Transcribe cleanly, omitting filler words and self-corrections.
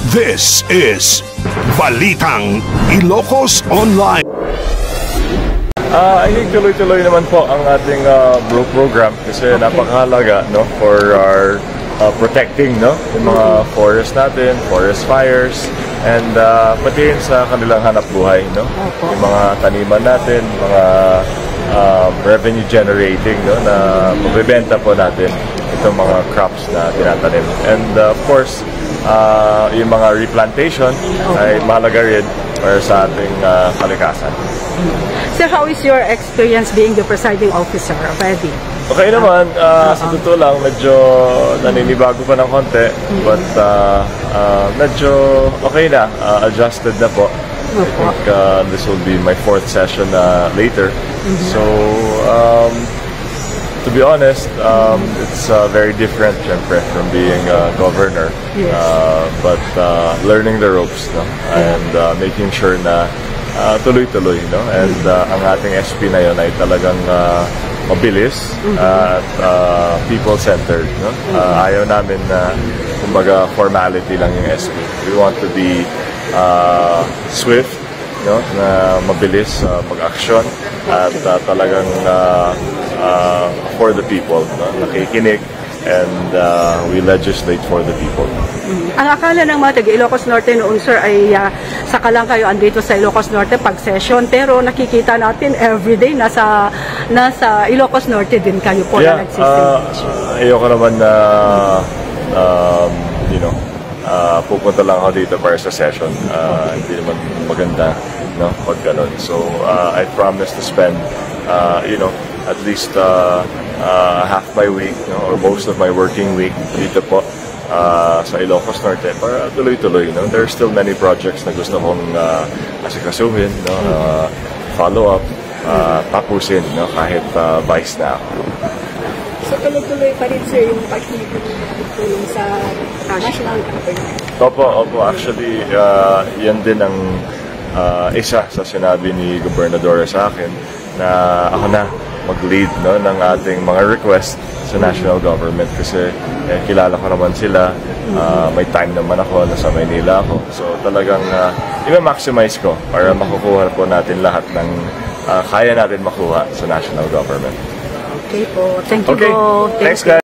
This is Balitang Ilocos Online. I think tuloy-tuloy naman po ang ating program kasi napakahalaga, no, for our protecting, no, yung mga forest natin, forest fires, and pati rin sa kanilang hanap buhay, no, yung mga taniman natin, mga revenue generating, no, na mabibenta po natin itong mga crops na tinatanim. And of course, yung mga replantation ay mahalaga rin para sa ating kalikasan. Sir, how is your experience being the presiding officer already? Okay naman, sa totoo lang, medyo naninibago pa ng konti, but medyo okay na, adjusted na po. I think this will be my 4th session later. So, to be honest, it's very different, syempre, from being a governor. But learning the ropes, no? And making sure na tuloy-tuloy, no? And ang ating SP na yun ay talagang mabilis at people-centered, no? Ayaw namin na kumbaga formality lang yung SP. We want to be swift, no? Na mabilis mag-action at talagang for the people, no? Nakikinig, and we legislate for the people. Ang akala ng mga taga-Ilocos Norte noon, sir, ay saka lang kayo andito sa Ilocos Norte pag-session, pero nakikita natin everyday nasa Ilocos Norte din kayo po na nagsisimulation. Ayoko naman na pupunta lang ako dito para sa session. Hindi naman maganda, no, pag ganun. So I promise to spend at least half my week, no, or most of my working week dito po sa Ilocos Norte para tuloy-tuloy, no. There are still many projects na gusto kong asikasuhin, no, follow up, tapusin, no, kahit vice na ako. So tuloy-tuloy pa rin, sir, yung pagtulong sa national government? Opo, actually yan din ang isa sa sinabi ni Gobernador sa akin na ako na mag-lead, no, ng ating mga request sa national government kasi kilala ko naman sila, may time naman ako, nasa Maynila ako, so talagang i-maximize ko para makukuha po natin lahat ng kaya natin makuha sa national government. Okay po, thank you po. Thanks guys.